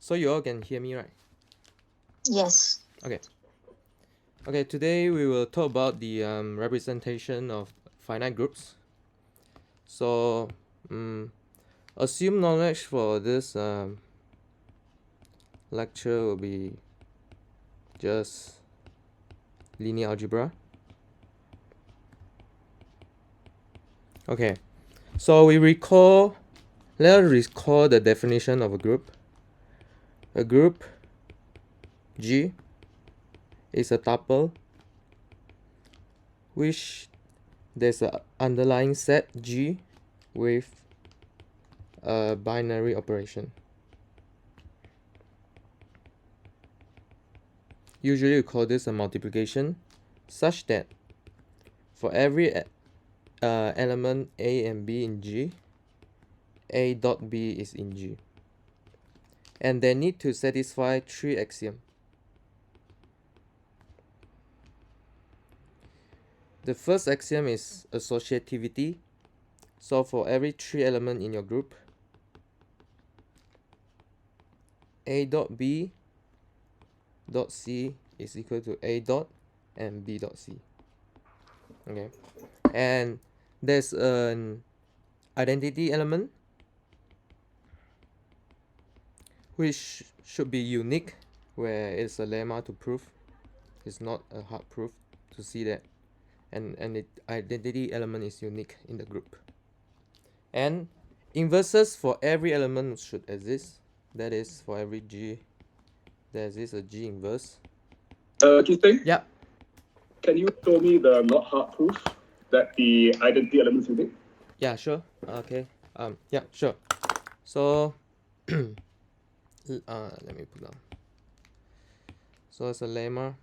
So you all can hear me, right? Yes. Okay. Okay, today we will talk about the representation of finite groups. So, assume knowledge for this lecture will be just linear algebra. Okay, so let us recall the definition of a group. A group G is a tuple which there's an underlying set G with a binary operation. Usually we call this a multiplication, such that for every element A and B in G, A dot B is in G. And they need to satisfy three axioms. The first axiom is associativity. So for every three element in your group, A dot B dot C is equal to A dot and B dot C. Okay, and there's an identity element which should be unique, where it's a lemma to prove. It's not a hard proof to see that, and the identity element is unique in the group. And inverses for every element should exist. That is, for every G, there exists a G inverse. Keith, Yeah. can you show me the not hard proof that the identity element is unique? Yeah, sure. Okay. Yeah, sure. So, let me put down. So it's a lemma.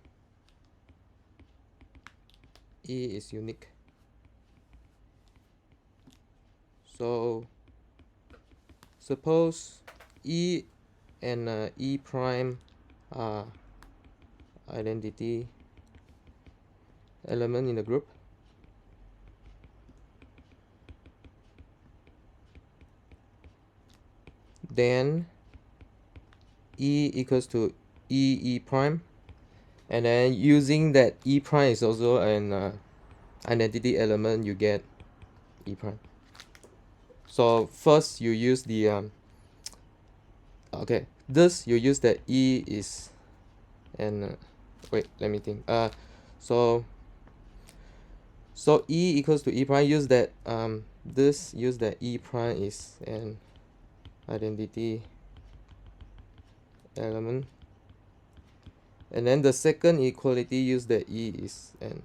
E is unique. So suppose E and E prime are identity element in the group. Then E equals to E prime, and then using that E prime is also an identity element, you get E prime. So first you use the okay, this you use that E is and wait, let me think. So E equals to E prime, use that use that E prime is an identity element, and then the second equality, use that E is an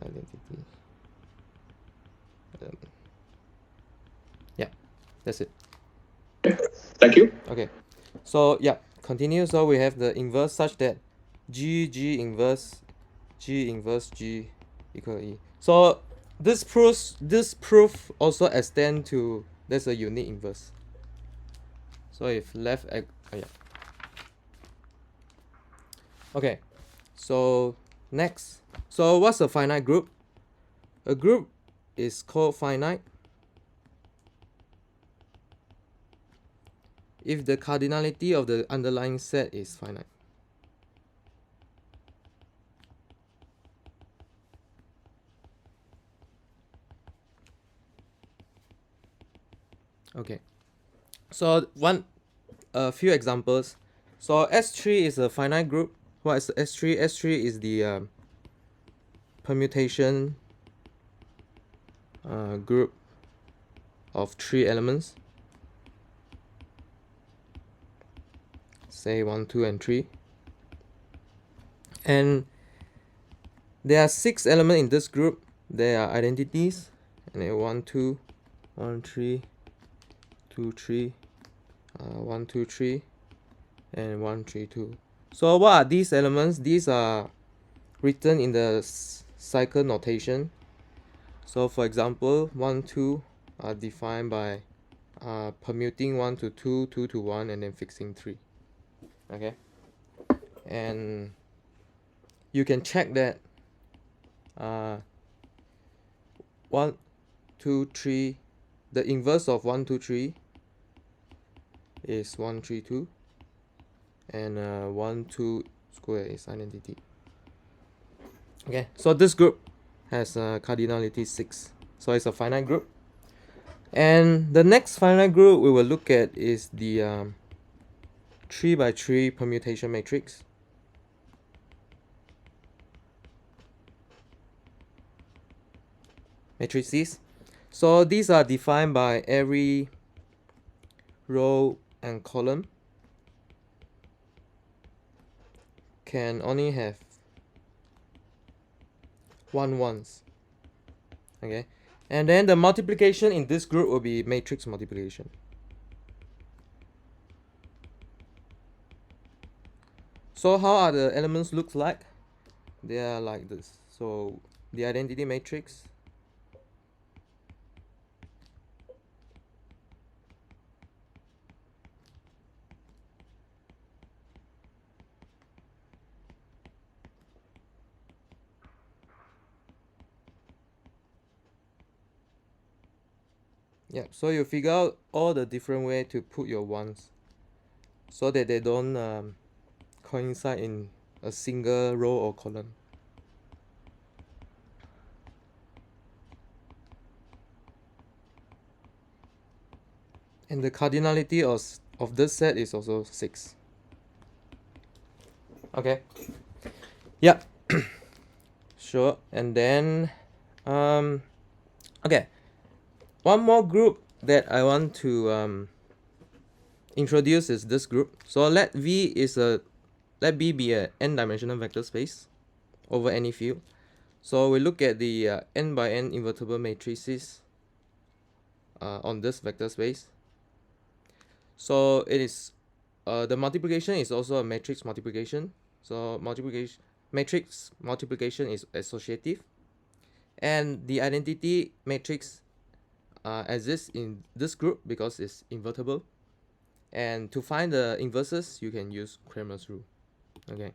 identity element. Yeah, that's it. Thank you. Okay, so yeah, continue. So we have the inverse such that G inverse G equal E. So this proof also extend to there's a unique inverse. So if yeah. Okay, so next, so what's a finite group? A group is called finite if the cardinality of the underlying set is finite. Okay, so a few examples. So S3 is a finite group. What is S3? S3 is the permutation group of three elements, say 1, 2, and 3. And there are 6 elements in this group. There are identities, and then 1, 2, 1, 3, 2, 3, 1, 2, 3, and 1, 3, 2. So what are these elements? These are written in the cycle notation. So for example, 1, 2 are defined by permuting 1 to 2, 2 to 1, and then fixing 3. Okay, and you can check that 1, 2, 3, the inverse of 1, 2, 3 is 1, 3, 2. and 1 2 square is identity. Okay, so this group has cardinality 6, so it's a finite group. And the next finite group we will look at is the 3 by 3 permutation matrix. Matrices. So these are defined by every row and column can only have one ones. Okay, and then the multiplication in this group will be matrix multiplication. So how are the elements look like? They are like this. So the identity matrix, yeah, so you figure out all the different way to put your ones so that they don't coincide in a single row or column. And the cardinality of this set is also 6. Okay. Yeah. Sure. And then okay. One more group that I want to introduce is this group. So let V be a n-dimensional vector space over any field. So we look at the n by n invertible matrices on this vector space. So it is the multiplication is also a matrix multiplication. So matrix multiplication is associative, and the identity matrix exists in this group because it's invertible. And to find the inverses, you can use Cramer's rule. Okay.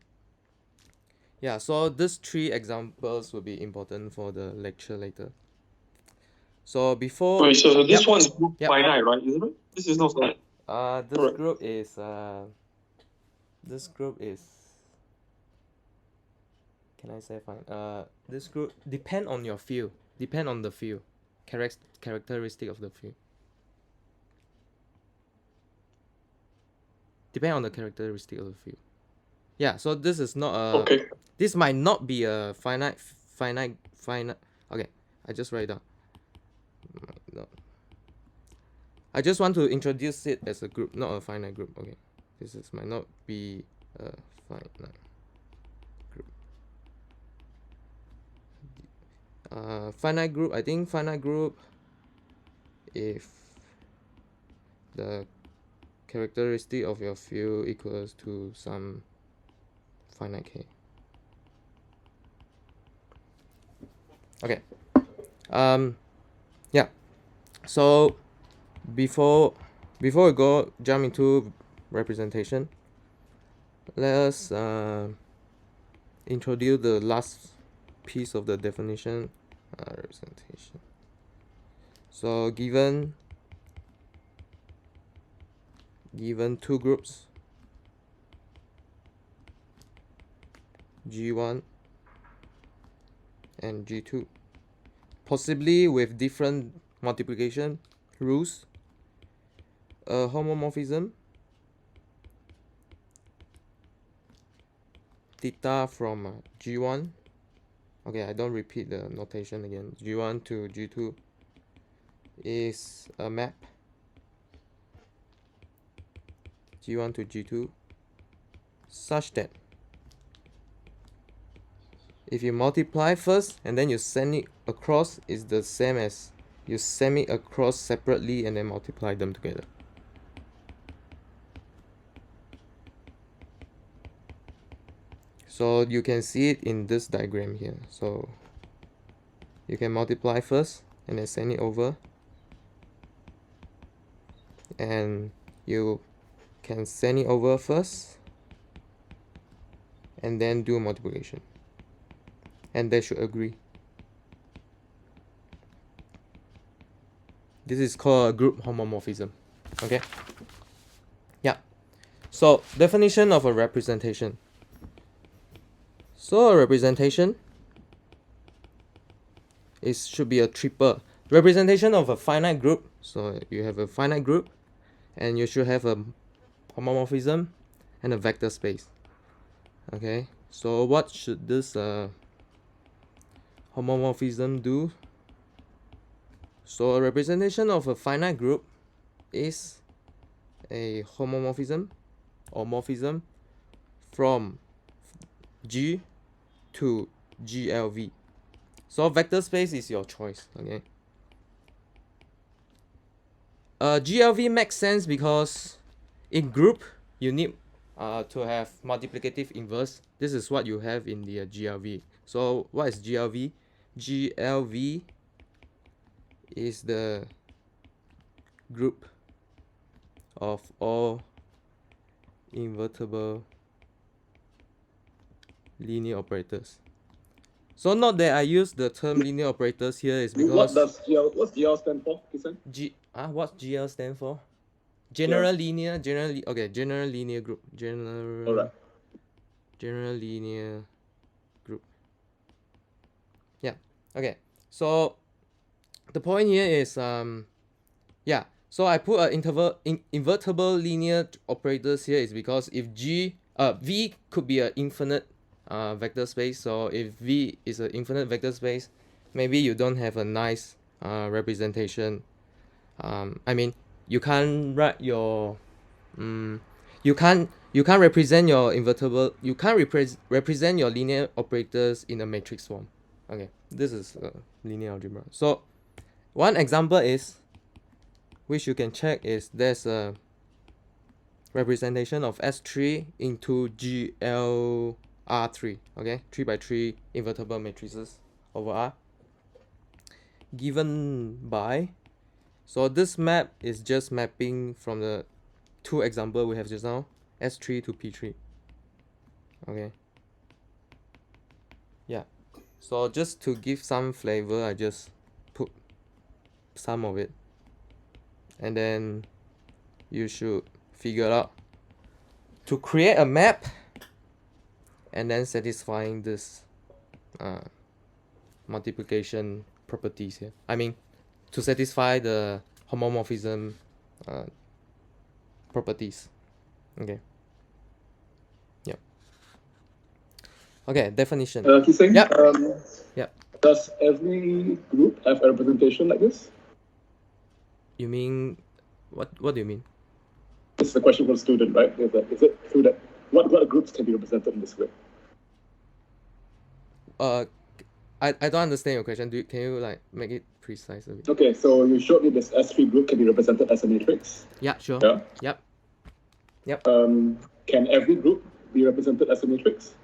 Yeah, so these 3 examples will be important for the lecture later. So before. Wait, so this Yep. one is Yep. finite, right? Isn't it? This is not finite. This Correct. group is this group is, can I say fine? This group depend on your field, depend on the field, characteristic of the field. Depend on the characteristic of the field. Yeah, so this is not a. Okay. This might not be a finite. Okay, I just write it down. No. I just want to introduce it as a group, not a finite group. Okay, this is might not be a finite group. Finite group. I think finite group if the characteristic of your field equals to some finite k. Okay. Yeah. So before we jump into representation, let us introduce the last piece of the definition, representation. So given 2 groups, G1 and G2, possibly with different multiplication rules, a homomorphism theta from G1, okay, I don't repeat the notation again, G1 to G2 is a map G1 to G2 such that if you multiply first and then you send it across, is the same as you send it across separately and then multiply them together. So you can see it in this diagram here. So you can multiply first and then send it over, and you can send it over first and then do multiplication, and they should agree. This is called a group homomorphism. Okay. Yeah. So definition of a representation. So a representation should be a triple representation of a finite group. So you have a finite group, and you should have a homomorphism and a vector space. Okay, so what should this homomorphism do? So a representation of a finite group is a homomorphism or morphism from G to GLV. So vector space is your choice. Okay. GLV makes sense because in group you need to have multiplicative inverse. This is what you have in the GLV. So what is GLV? GLV is the group of all invertible linear operators. So note that I use the term linear operators here is because what's GL stand for, Kisan? What's GL stand for? General linear, general linear group. Alright. General linear group. Yeah. Okay. So the point here is yeah. So I put a invertible linear operators here is because if V could be an infinite vector space. So if V is an infinite vector space, maybe you don't have a nice representation. I mean, you can't write your you can't represent your invertible, you can't represent your linear operators in a matrix form. Okay, this is linear algebra. So one example is, which you can check, is there's a representation of S3 into GLR3. Okay, 3 by 3 invertible matrices over R given by, so this map is just mapping from the two example we have just now, S3 to P3. Okay, yeah, so just to give some flavor, I just put some of it, and then you should figure out to create a map and then satisfying this multiplication properties here. I mean, to satisfy the homomorphism properties. Okay. Yeah. Okay, definition. Kiseng, Yep. Yep. Does every group have a representation like this? You mean what do you mean? This is a question for a student, right? Is it true that what groups can be represented in this way? I don't understand your question. Can you like make it precise a bit? Okay, so you showed me this S3 group can be represented as a matrix. Yeah, sure. Yeah. Yep. Can every group be represented as a matrix?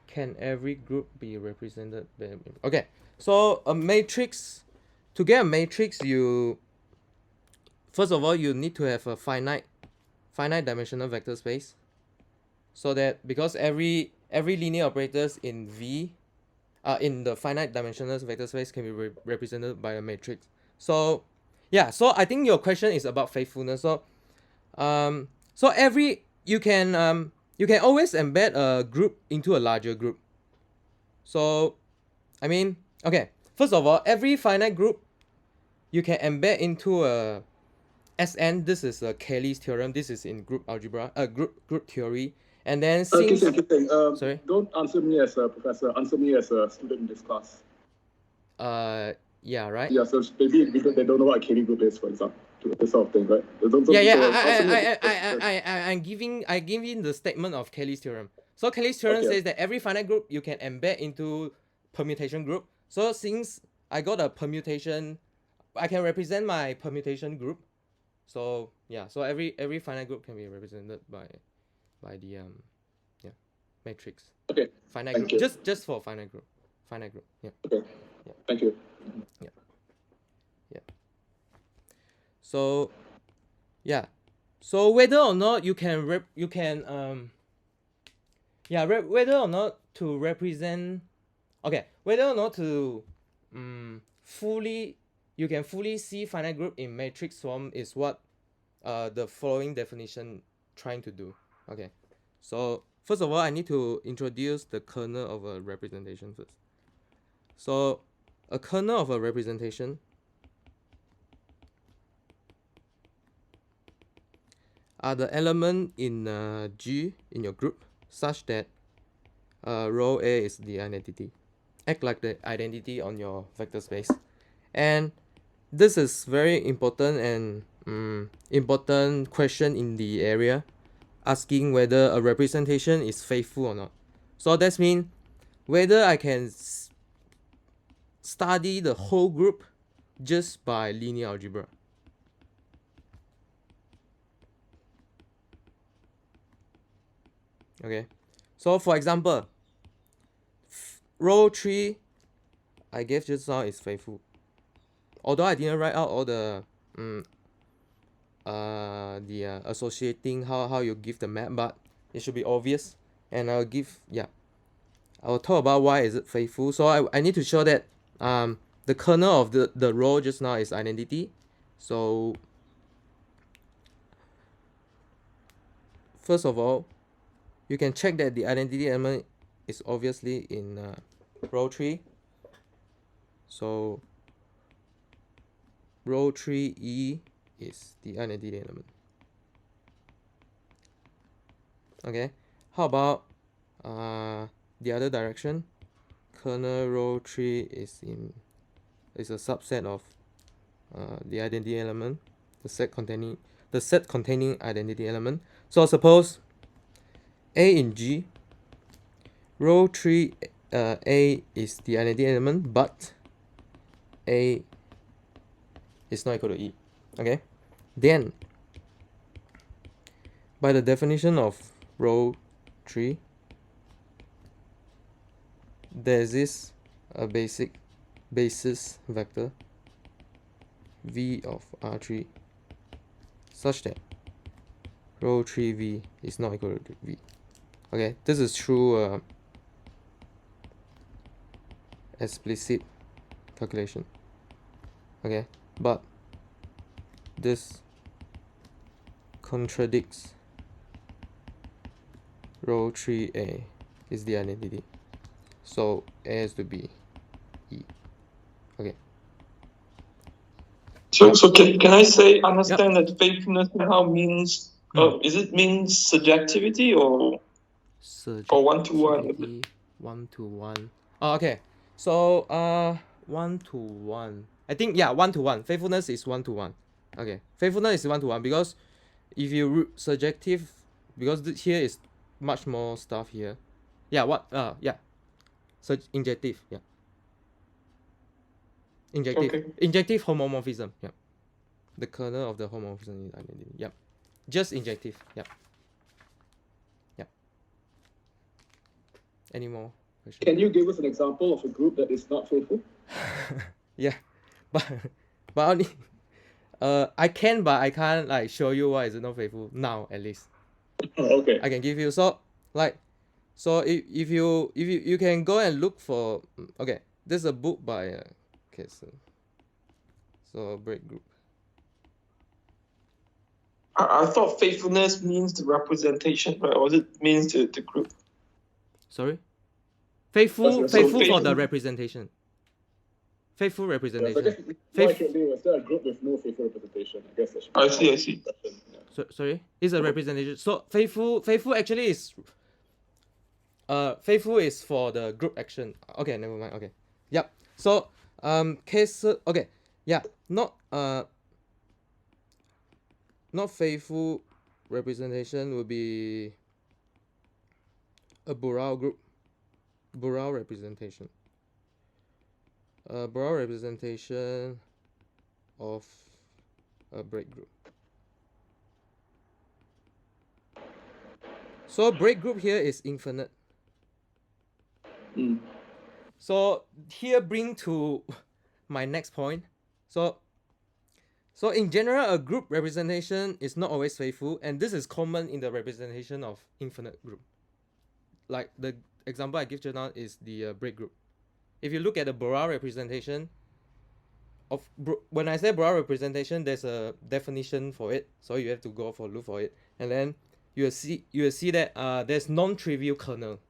Can every group be represented by a matrix? Okay, so a matrix, to get a matrix, you first of all you need to have a finite dimensional vector space, so that because every linear operators in V in the finite dimensional vector space can be represented by a matrix. So yeah, so I think your question is about faithfulness. So you can always embed a group into a larger group. So I mean, okay, first of all, every finite group you can embed into a Sn. This is a Cayley's theorem. This is in group algebra, group theory. And then since sorry, don't answer me as a professor. Answer me as a student in this class. Yeah, right. Yeah, so maybe because they don't know what a Cayley group is, for example, this sort of thing, right? I'm giving the statement of Cayley's theorem. So Cayley's theorem says that every finite group you can embed into permutation group. So since I got a permutation, I can represent my permutation group. So yeah, so every finite group can be represented by the matrix. Okay. Finite group. Just for finite group. Yeah. Okay. Yeah. Thank you. Yeah. So yeah. So whether or not you can whether or not to represent, okay, whether or not to you can fully see finite group in matrix form is what the following definition trying to do. Okay, so first of all, I need to introduce the kernel of a representation first. So a kernel of a representation are the element in G in your group such that row A is the identity. Act like the identity on your vector space. And this is very important and important question in the area, asking whether a representation is faithful or not. So that means whether I can study the whole group just by linear algebra. Okay, so for example, row 3 I gave just now is faithful. Although I didn't write out all the associating how you give the map, but it should be obvious. And I'll talk about why is it faithful. So I need to show that the kernel of the row just now is identity. So first of all, you can check that the identity element is obviously in row 3. So row 3E is the identity element. Okay, how about the other direction? Kernel row 3 is a subset of the identity element, the set containing identity element. So suppose A in G, row 3 A is the identity element, but A is not equal to E. Okay, then by the definition of row 3, there exists a basis vector V of R3 such that row 3V is not equal to V. Okay, this is through explicit calculation. Okay, but this contradicts row 3A is the identity, so A has to be E. Okay. So can I say understand that faithfulness now means is it means subjectivity or one-to-one? One-to-one. Oh, okay. So one-to-one. I think one-to-one. Faithfulness is one-to-one. Okay. Faithfulness is one-to-one because if you subjective, because here is much more stuff here. So injective, Injective. Okay. Injective homomorphism. The kernel of the homomorphism is identity. Just injective. Any more questions? Can you give us an example of a group that is not faithful? Yeah, but only I can, but I can't like show you why is it not faithful now at least. Oh, okay. I can give you if you can go and look for there's a book by so break group. I thought faithfulness means the representation, right? Or it means the group. Sorry? Faithful So for the representation. Faithful representation. So I guess is there a group with no faithful representation? I guess that should be I see. Sorry? It's a representation. So faithful actually is faithful is for the group action. Okay, never mind. Okay. Yep. So not faithful representation will be a Borel group. Borel representation. Borel representation of a break group. So break group here is infinite. So here bring to my next point. So in general, a group representation is not always faithful, and this is common in the representation of infinite group. Like the example I give just now is the break group. If you look at the Borel representation of when I say Borel representation, there's a definition for it, so you have to go for look for it, and then you will see that there's non-trivial kernel,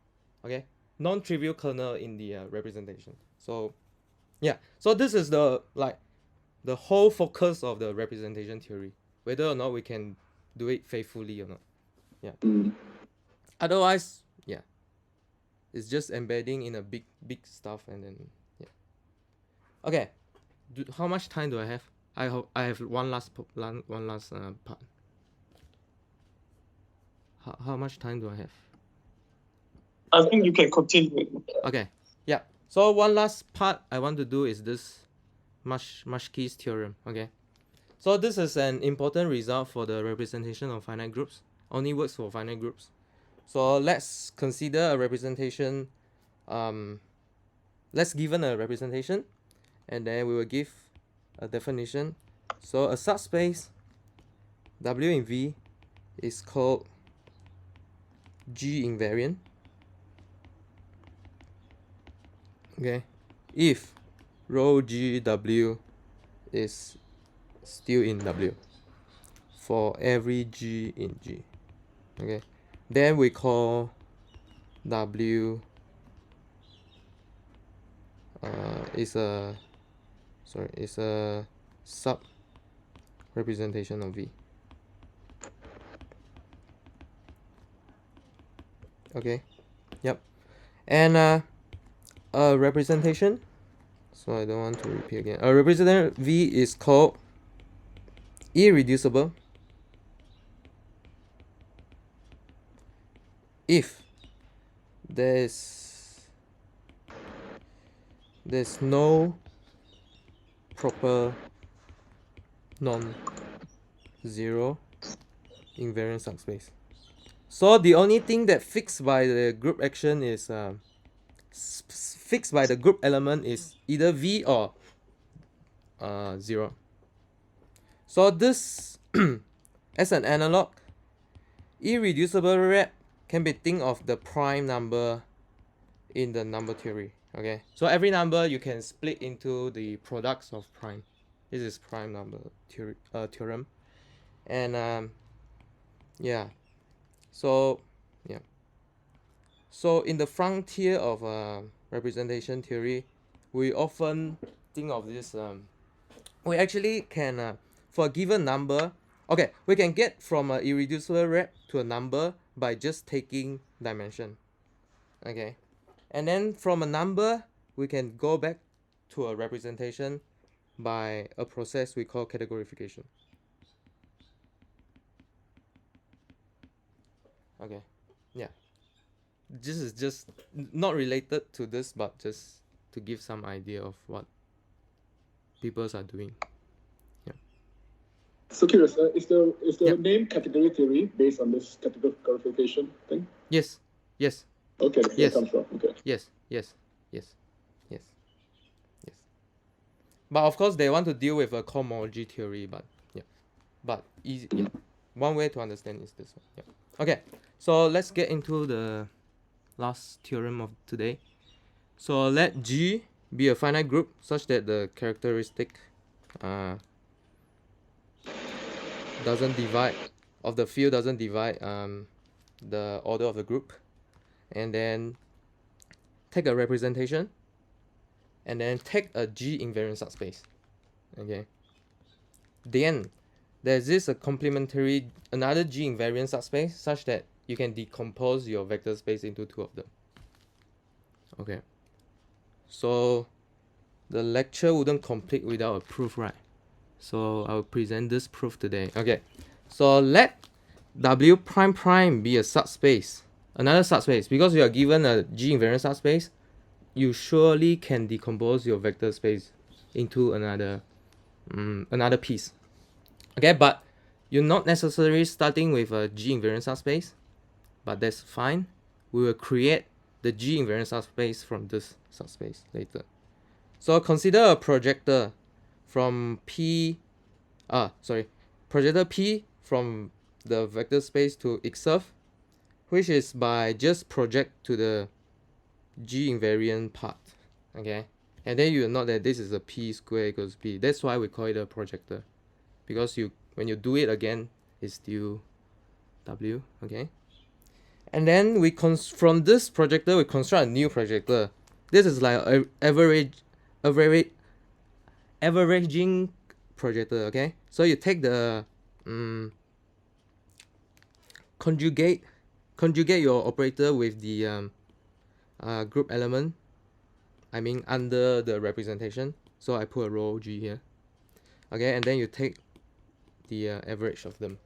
okay, non-trivial kernel in the representation. So yeah, so this is the the whole focus of the representation theory, whether or not we can do it faithfully or not. Yeah. Otherwise, yeah, it's just embedding in a big stuff, and then yeah. Okay, how much time do I have? I hope I have one last part. How much time do I have? I think you can continue. Okay, yeah. So one last part I want to do is this Maschke's theorem. Okay, so this is an important result for the representation of finite groups. Only works for finite groups. So let's consider a representation. Let's given a representation, and then we will give a definition. So a subspace W in V is called G invariant. Okay, if rho G W is still in W for every G in G. Okay, then we call W is a sub representation of V. Okay, yep, and a representation. So I don't want to repeat again. A representation V is called irreducible if there's no proper non-zero invariant subspace. So the only thing that fixed by the group action is fixed by the group element is either V or 0. So this as an analog, irreducible rep can be think of the prime number in the number theory. Okay, so every number you can split into the products of prime. This is prime number theory theorem, and yeah, so yeah, so in the frontier of representation theory, we often think of this. We actually can for a given number. Okay, we can get from an irreducible rep to a number by just taking dimension. Okay, and then from a number we can go back to a representation by a process we call categorification. Okay, yeah, this is just not related to this, but just to give some idea of what people are doing. Yeah. So curious, is the name category theory based on this categorification thing? Yes. Okay, that's where Yes. it comes from. Okay. Yes. But of course, they want to deal with a cohomology theory. But yeah, but easy. Yeah. One way to understand is this one. Yeah. Okay. So let's get into the last theorem of today. So let G be a finite group such that the characteristic doesn't divide of the field doesn't divide the order of the group, and then take a representation, and then take a G invariant subspace. Okay. Then there's this a complementary another G invariant subspace such that you can decompose your vector space into two of them. Okay. So the lecture wouldn't complete without a proof, right? So I'll present this proof today. Okay. So let W prime prime be a subspace, another subspace, because you are given a G invariant subspace, you surely can decompose your vector space into another piece. Okay, but you're not necessarily starting with a G invariant subspace, but that's fine. We will create the G invariant subspace from this subspace later. So consider a projector from projector P from the vector space to itself, which is by just project to the G invariant part. Okay, and then you will note that this is a P square equals P. That's why we call it a projector, because when you do it again, it's still W, okay. And then we from this projector we construct a new projector. This is like a averaging projector, okay. So you take the conjugate your operator with the group element, I mean under the representation. So I put a rho G here, okay, and then you take the average of them.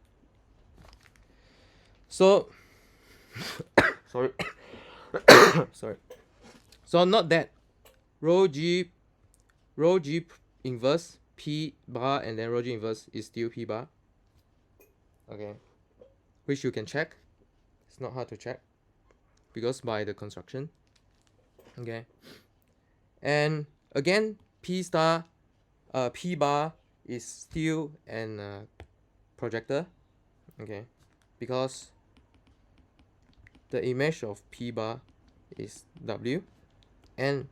So sorry sorry. So not that rho G inverse P bar and then rho G inverse is still P bar, okay, which you can check. It's not hard to check because by the construction, okay. And again, P bar is still an projector, okay, because the image of P bar is W and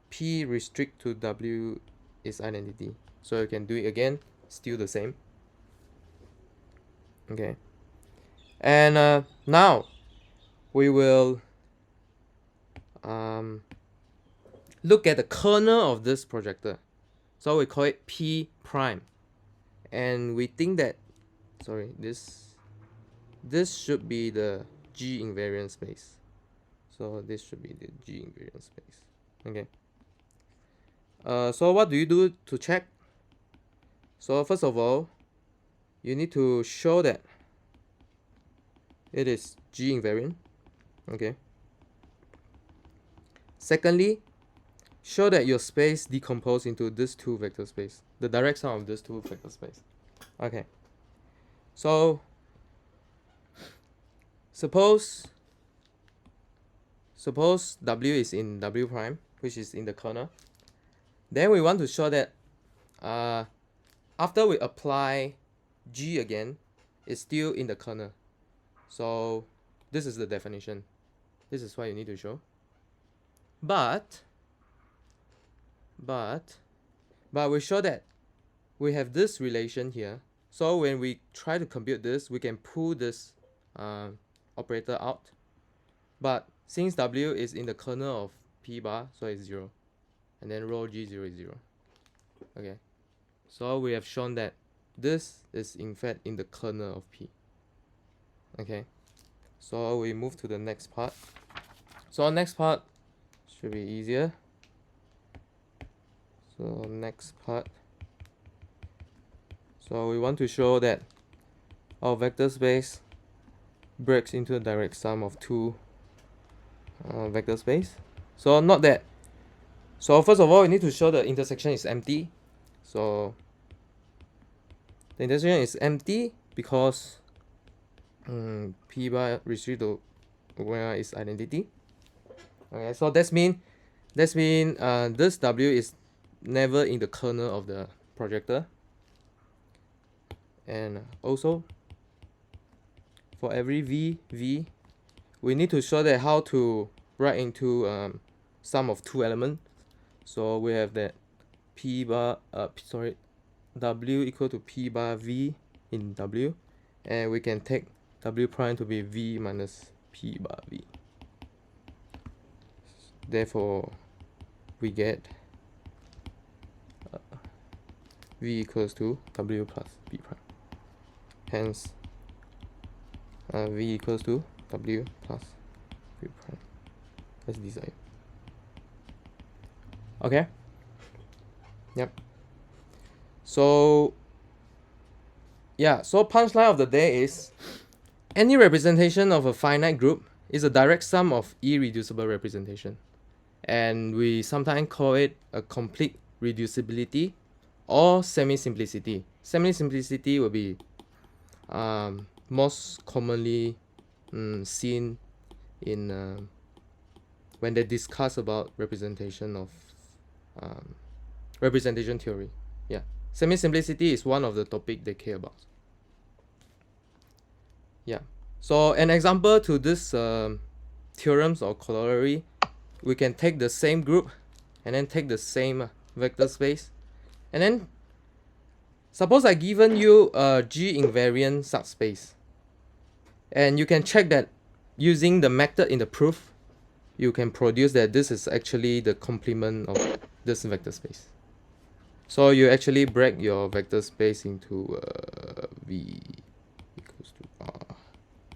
P restrict to W is identity. So you can do it again, still the same, okay. And now we will look at the kernel of this projector. So we call it P prime, and we think that, sorry, this should be the G invariant space. So this should be the G invariant space, okay. So what do you do to check? So first of all, you need to show that it is G invariant, okay. Secondly, show that your space decomposes into these two vector space, the direct sum of these two vector space, okay. So suppose W is in W prime, which is in the kernel. Then we want to show that after we apply G again, it's still in the kernel. So this is the definition. This is what you need to show. But we show that we have this relation here. So when we try to compute this, we can pull this operator out. But since W is in the kernel of P bar, so it's 0. And then rho G0 is 0. Okay. So we have shown that this is in fact in the kernel of P. Okay. So we move to the next part. So next part should be easier. So next part. So we want to show that our vector space breaks into a direct sum of two vector space. So not that. So first of all, we need to show the intersection is empty. So the intersection is empty because P bar restrict to where is identity. Okay, so that's mean this W is never in the kernel of the projector. And also for every V, we need to show that how to write into sum of two elements. So we have that P bar W equal to P bar V in W, and we can take W prime to be V minus P bar V. Therefore we get V equals to W plus B prime. Hence V equals to W plus B prime as desired. Okay. Yep. So yeah, so punchline of the day is any representation of a finite group is a direct sum of irreducible representation, and we sometimes call it a complete reducibility or semi-simplicity. Semi-simplicity will be most commonly seen in when they discuss about representation of representation theory. Yeah, semi-simplicity is one of the topic they care about. Yeah, so an example to this theorems or corollary, we can take the same group and then take the same vector space, and then suppose I given you a G invariant subspace. And you can check that using the method in the proof, you can produce that this is actually the complement of this vector space. So you actually break your vector space into V equals to R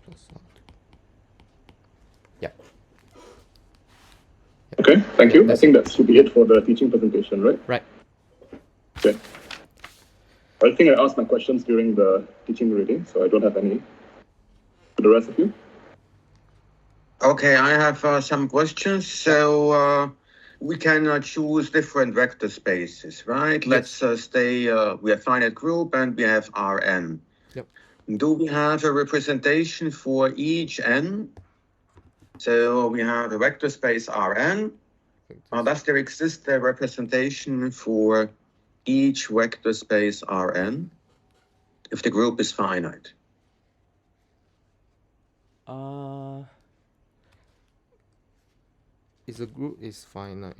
plus R2. Yeah. Okay, thank you. I That's think it. that should be it for the teaching presentation, right? Right. Okay. I think I asked my questions during the teaching already, so I don't have any. For the rest of you? Okay, I have some questions. So we can choose different vector spaces, right? Yes. Let's stay, we have finite group and we have Rn. Yep. Do we have a representation for each n? So we have a vector space Rn. Does there exist a representation for each vector space Rn if the group is finite? Is a group is finite.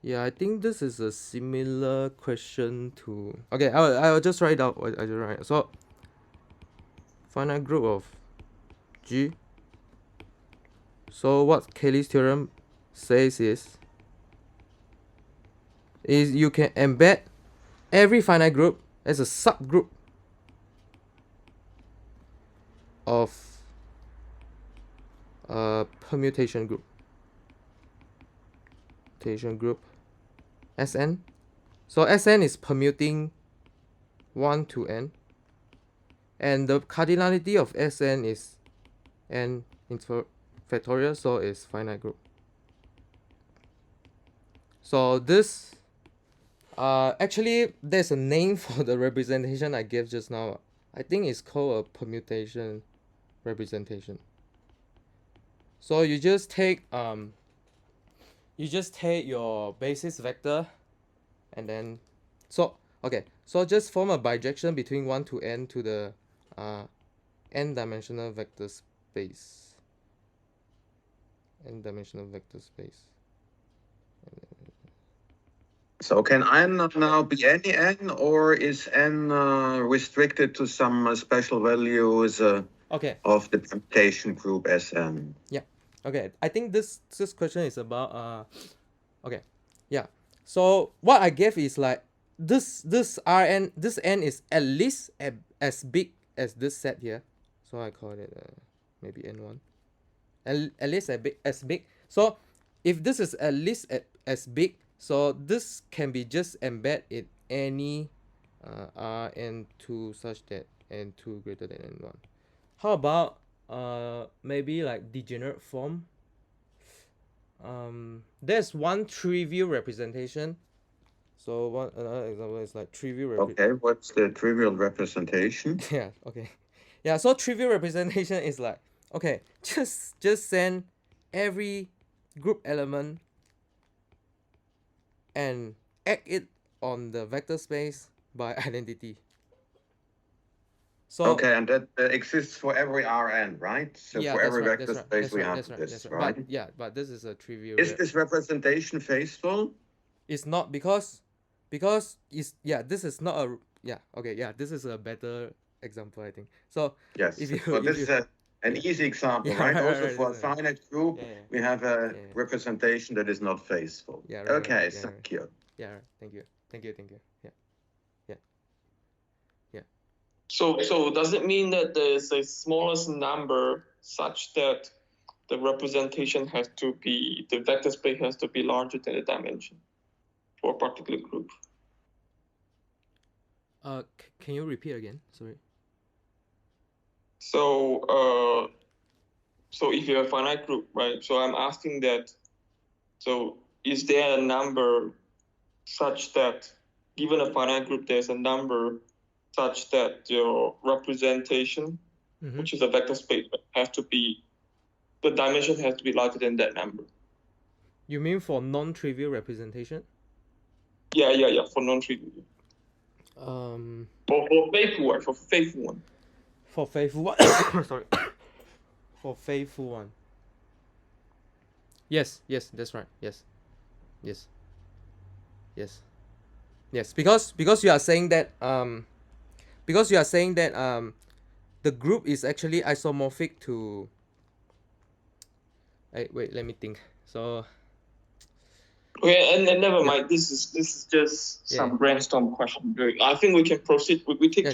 Yeah, I think this is a similar question to. Okay, I'll just write out. I just write. So finite group of G. So what Cayley's theorem says is you can embed every finite group as a subgroup of a permutation group. Permutation group Sn. So Sn is permuting 1 to n. And the cardinality of Sn is n into factorial, so it's finite group. So this actually there's a name for the representation I gave just now. I think it's called a permutation representation. So you just take your basis vector and then so just form a bijection between 1 to n to the n-dimensional vector space. N-dimensional vector space. So can n now be any n, or is n restricted to some special values Okay. of the permutation group Sn? Yeah. Okay. I think this question is about okay. Yeah. So what I gave is like this Rn, this n is at least as big as this set here. So I call it maybe n1. At least as big. So if this is at least as big, so this can be just embed in any Rn2 such that n2 greater than n1. How about maybe like degenerate form? There's one trivial representation. So another example is like trivial Okay, what's the trivial representation? yeah, okay. Yeah, so trivial representation is like, okay, just send every group element and act it on the vector space by identity. So okay, and that exists for every Rn, right? So yeah, for every right, vector space we have this, right? But yeah, but this is a trivial. Is this representation faithful? It's not because it's this is not a this is a better example, I think. So yes, if you, but this is an easy example, yeah, right? right, Also right, for a finite group, we have a representation that is not faithful. Yeah, right, okay, right, thank you. Yeah, thank you. Yeah. So does it mean that there is a smallest number such that the representation has to be, the vector space has to be larger than the dimension for a particular group? Can you repeat again? Sorry. So so if you have a finite group, right? So I'm asking that, so is there a number such that, given a finite group, there's a number such that your representation, which is a vector space, has to be, the dimension has to be larger than that number? You mean for non-trivial representation? Yeah, for non-trivial. For faithful one, for faithful one. For faithful one. Sorry. For faithful one. Yes, that's right. Yes. Because you are saying that because you are saying that the group is actually isomorphic to. Wait, let me think. So. Okay, and never Yeah. mind. This is just Yeah. some brainstorm question. I think we can proceed. We take Yeah, two